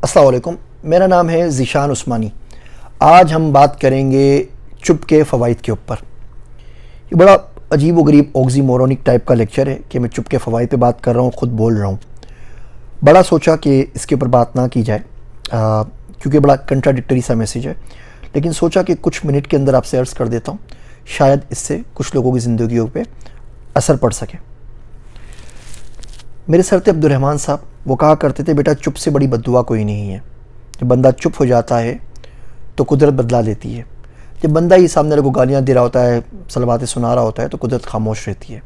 السلام علیکم، میرا نام ہے ذیشان عثمانی۔ آج ہم بات کریں گے چپ کے فوائد کے اوپر۔ یہ بڑا عجیب و غریب اوگزی مورونک ٹائپ کا لیکچر ہے کہ میں چپ کے فوائد پہ بات کر رہا ہوں، خود بول رہا ہوں۔ بڑا سوچا کہ اس کے اوپر بات نہ کی جائے کیونکہ بڑا کنٹراڈکٹری سا میسیج ہے، لیکن سوچا کہ کچھ منٹ کے اندر آپ سے عرض کر دیتا ہوں، شاید اس سے کچھ لوگوں کی زندگیوں پہ اثر پڑ سکے۔ میرے سر تھے عبدالرحمن صاحب، وہ کہا کرتے تھے بیٹا چپ سے بڑی بد دعا کوئی نہیں ہے۔ جب بندہ چپ ہو جاتا ہے تو قدرت بدلا لیتی ہے۔ جب بندہ ہی سامنے کو گالیاں دے رہا ہوتا ہے، صلواتیں سنا رہا ہوتا ہے تو قدرت خاموش رہتی ہے۔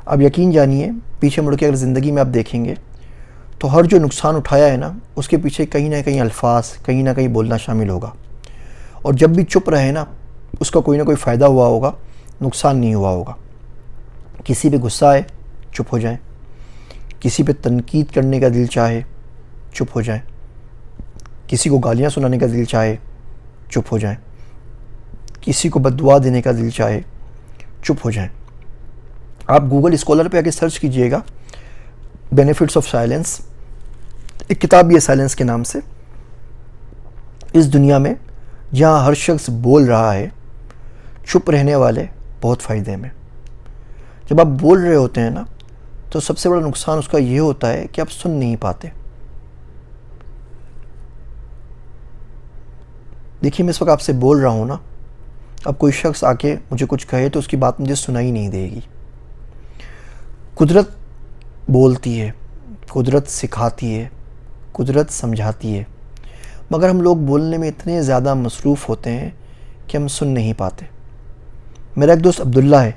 اب یقین جانیے، پیچھے مڑ کے اگر زندگی میں آپ دیکھیں گے تو ہر جو نقصان اٹھایا ہے نا، اس کے پیچھے کہیں نہ کہیں الفاظ، کہیں نہ کہیں بولنا شامل ہوگا۔ اور جب بھی چپ رہے نا، اس کا کوئی نہ کوئی فائدہ ہوا ہوگا، نقصان نہیں ہوا ہوگا۔ کسی پہ غصہ ہے، چپ ہو جائیں۔ کسی پہ تنقید کرنے کا دل چاہے، چپ ہو جائیں۔ کسی کو گالیاں سنانے کا دل چاہے، چپ ہو جائیں۔ کسی کو بد دعا دینے کا دل چاہے، چپ ہو جائیں۔ آپ گوگل اسکالر پہ آ کے سرچ کیجئے گا بینیفٹس آف سائلنس، ایک کتاب بھی ہے سائلنس کے نام سے۔ اس دنیا میں جہاں ہر شخص بول رہا ہے، چپ رہنے والے بہت فائدے میں۔ جب آپ بول رہے ہوتے ہیں نا، تو سب سے بڑا نقصان اس کا یہ ہوتا ہے کہ آپ سن نہیں پاتے۔ دیکھیے، میں اس وقت آپ سے بول رہا ہوں نا، اب کوئی شخص آ کے مجھے کچھ کہے تو اس کی بات مجھے سنائی نہیں دے گی۔ قدرت بولتی ہے، قدرت سکھاتی ہے، قدرت سمجھاتی ہے، مگر ہم لوگ بولنے میں اتنے زیادہ مصروف ہوتے ہیں کہ ہم سن نہیں پاتے۔ میرا ایک دوست عبداللہ ہے،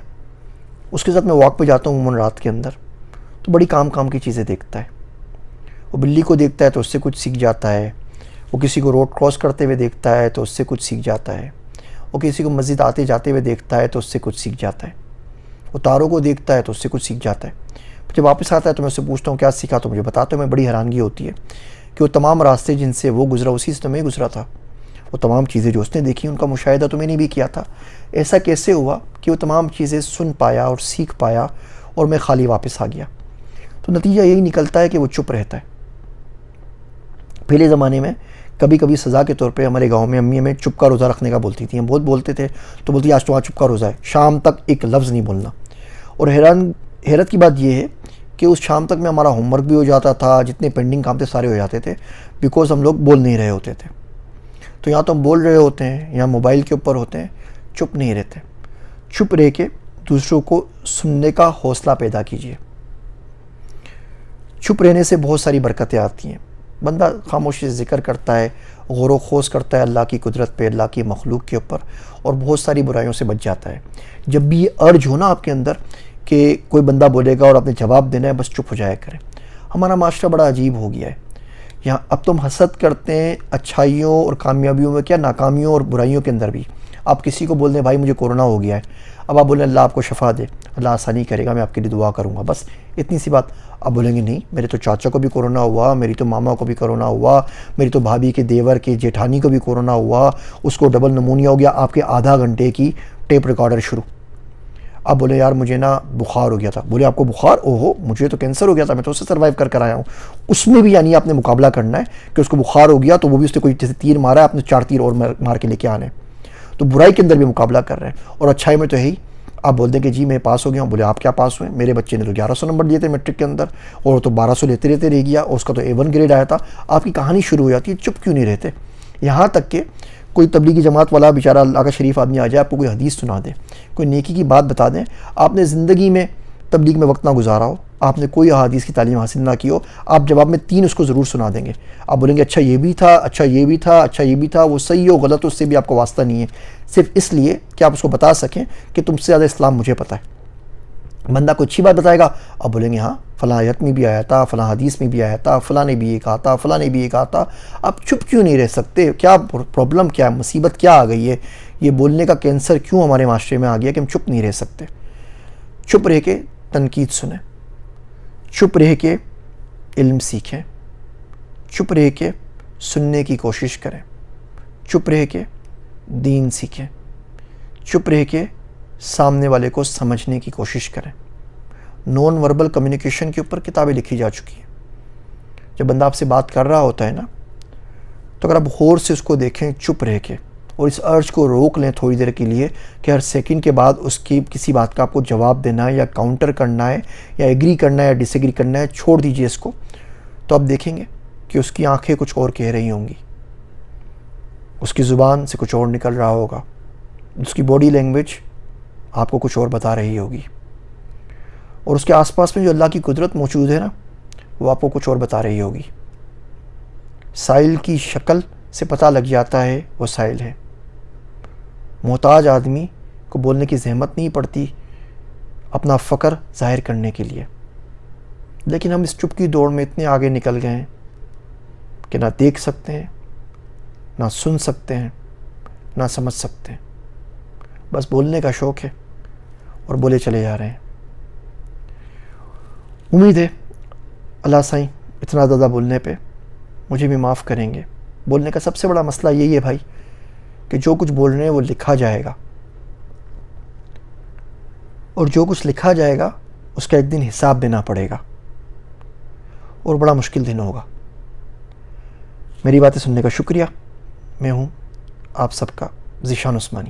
اس کے ساتھ میں واک پہ جاتا ہوں عموماً رات کے اندر، تو بڑی کام کی چیزیں دیکھتا ہے۔ وہ بلی کو دیکھتا ہے تو اس سے کچھ سیکھ جاتا ہے، وہ کسی کو روڈ کراس کرتے ہوئے دیکھتا ہے تو اس سے کچھ سیکھ جاتا ہے، وہ کسی کو مسجد آتے جاتے ہوئے دیکھتا ہے تو اس سے کچھ سیکھ جاتا ہے، وہ تاروں کو دیکھتا ہے تو اس سے کچھ سیکھ جاتا ہے۔ جب واپس آتا ہے تو میں اس سے پوچھتا ہوں کیا سیکھا، تو مجھے بتاتا ہے۔ میں بڑی حیرانگی ہوتی ہے کہ وہ تمام راستے جن سے وہ گزرا، اسی سے تو میں گزرا تھا۔ وہ تمام چیزیں جو اس نے دیکھی، ان کا مشاہدہ تو میں نے بھی کیا تھا۔ ایسا کیسے ہوا کہ وہ تمام چیزیں سن پایا اور سیکھ پایا اور میں خالی واپس آ گیا؟ تو نتیجہ یہی نکلتا ہے کہ وہ چپ رہتا ہے۔ پہلے زمانے میں کبھی کبھی سزا کے طور پہ ہمارے گاؤں میں امی ہمیں چپ کا روزہ رکھنے کا بولتی تھیں۔ ہم بہت بولتے تھے تو بولتی آج تو چپ کا روزہ ہے، شام تک ایک لفظ نہیں بولنا۔ اور حیرت کی بات یہ ہے کہ اس شام تک میں ہمارا ہوم ورک بھی ہو جاتا تھا، جتنے پینڈنگ کام تھے سارے ہو جاتے تھے، بیکاز ہم لوگ بول نہیں رہے ہوتے تھے۔ تو یہاں تو ہم بول رہے ہوتے ہیں، یہاں موبائل کے اوپر ہوتے ہیں، چپ نہیں رہتے۔ چپ رہ کے دوسروں کو سننے کا حوصلہ پیدا کیجیے۔ چپ رہنے سے بہت ساری برکتیں آتی ہیں۔ بندہ خاموشی سے ذکر کرتا ہے، غور و خوض کرتا ہے اللہ کی قدرت پہ، اللہ کی مخلوق کے اوپر، اور بہت ساری برائیوں سے بچ جاتا ہے۔ جب بھی یہ ارج ہو نا آپ کے اندر کہ کوئی بندہ بولے گا اور آپ نے جواب دینا ہے، بس چپ ہو جایا کریں۔ ہمارا معاشرہ بڑا عجیب ہو گیا ہے۔ یہاں اب تو ہم حسد کرتے ہیں اچھائیوں اور کامیابیوں میں، کیا ناکامیوں اور برائیوں کے اندر بھی۔ آپ کسی کو بول دیں بھائی مجھے کورونا ہو گیا ہے، اب آپ بولیں اللہ آپ کو شفا دے، اللہ آسانی کرے گا، میں آپ کے لیے دعا کروں گا، بس اتنی سی بات۔ آپ بولیں گے نہیں، میرے تو چاچا کو بھی کورونا ہوا، میری تو ماما کو بھی کورونا ہوا، میری تو بھابھی کے دیور کے جیٹھانی کو بھی کورونا ہوا، اس کو ڈبل نمونیا ہو گیا۔ آپ کے آدھا گھنٹے کی ٹیپ ریکارڈر شروع۔ آپ بولے یار مجھے نا بخار ہو گیا تھا، بولے آپ کو بخار، اوہو مجھے تو کینسر ہو گیا تھا، میں تو اسے سروائیو کر آیا ہوں۔ اس میں بھی یعنی آپ نے مقابلہ کرنا ہے کہ اس کو بخار ہو گیا تو وہ بھی اس نے کوئی جیسے تیر مارا ہے، آپ نے 4 تیر اور مار کے لے کے آنے۔ تو برائی کے اندر بھی مقابلہ کر رہے ہیں، اور اچھائی میں تو ہے ہی۔ آپ بول دیں کہ جی میں پاس ہو گیا ہوں، بولے آپ کیا پاس ہوئے؟ میرے بچے نے تو 1100 نمبر دیے تھے میٹرک کے اندر، اور تو 1200 لیتے رہتے رہ گیا، اور اس کا تو A1 گریڈ آیا تھا۔ آپ کی کہانی شروع ہو جاتی ہے، چپ کیوں نہیں رہتے؟ یہاں تک کہ کوئی تبلیغی جماعت والا بیچارہ اللہ کا شریف آدمی آ جائے، آپ کو کوئی حدیث سنا دے، کوئی نیکی کی بات بتا دیں، آپ نے زندگی میں تبلیغ میں وقت نہ گزارا ہو، آپ نے کوئی احادیث کی تعلیم حاصل نہ کی ہو، آپ جواب میں 3 اس کو ضرور سنا دیں گے۔ آپ بولیں گے اچھا یہ بھی تھا، اچھا یہ بھی تھا، اچھا یہ بھی تھا، وہ صحیح ہو غلط اس سے بھی آپ کو واسطہ نہیں ہے، صرف اس لیے کہ آپ اس کو بتا سکیں کہ تم سے زیادہ اسلام مجھے پتہ ہے۔ بندہ کوئی اچھی بات بتائے گا، آپ بولیں گے ہاں فلاں آیت میں بھی آیا تھا، فلاں حدیث میں بھی آیا تھا، فلاں نے بھی یہ کہا تھا، فلاں نے بھی یہ کہا تھا۔ آپ چپ کیوں نہیں رہ سکتے؟ کیا پرابلم، کیا مصیبت کیا آ گئی ہے؟ یہ بولنے کا کینسر کیوں ہمارے معاشرے میں آ گیا کہ ہم چپ نہیں رہ سکتے؟ چپ رہ کے تنقید سنیں، چپ رہ کے علم سیکھیں، چپ رہ کے سننے کی کوشش کریں، چپ رہ کے دین سیکھیں، چپ رہ کے سامنے والے کو سمجھنے کی کوشش کریں۔ نان وربل کمیونیکیشن کے اوپر کتابیں لکھی جا چکی ہیں۔ جب بندہ آپ سے بات کر رہا ہوتا ہے نا، تو اگر آپ غور سے اس کو دیکھیں چپ رہ کے اور اس ارج کو روک لیں تھوڑی دیر کے لیے کہ ہر سیکنڈ کے بعد اس کی کسی بات کا آپ کو جواب دینا ہے یا کاؤنٹر کرنا ہے یا ایگری کرنا ہے یا ڈس ایگری کرنا ہے، چھوڑ دیجئے اس کو، تو آپ دیکھیں گے کہ اس کی آنکھیں کچھ اور کہہ رہی ہوں گی، اس کی زبان سے کچھ اور نکل رہا ہوگا، اس کی باڈی لینگویج آپ کو کچھ اور بتا رہی ہوگی، اور اس کے آس پاس میں جو اللہ کی قدرت موجود ہے نا، وہ آپ کو کچھ اور بتا رہی ہوگی۔ سائل کی شکل سے پتہ لگ جاتا ہے وہ سائل ہے۔ محتاج آدمی کو بولنے کی زحمت نہیں پڑتی اپنا فقر ظاہر کرنے کے لیے، لیکن ہم اس چپ کی دوڑ میں اتنے آگے نکل گئے ہیں کہ نہ دیکھ سکتے ہیں، نہ سن سکتے ہیں، نہ سمجھ سکتے ہیں، بس بولنے کا شوق ہے اور بولے چلے جا رہے ہیں۔ امید ہے اللہ سائیں اتنا زیادہ بولنے پہ مجھے بھی معاف کریں گے۔ بولنے کا سب سے بڑا مسئلہ یہی ہے بھائی کہ جو کچھ بول رہے ہیں وہ لکھا جائے گا، اور جو کچھ لکھا جائے گا اس کا ایک دن حساب دینا پڑے گا، اور بڑا مشکل دن ہوگا۔ میری باتیں سننے کا شکریہ۔ میں ہوں آپ سب کا ذیشان عثمانی۔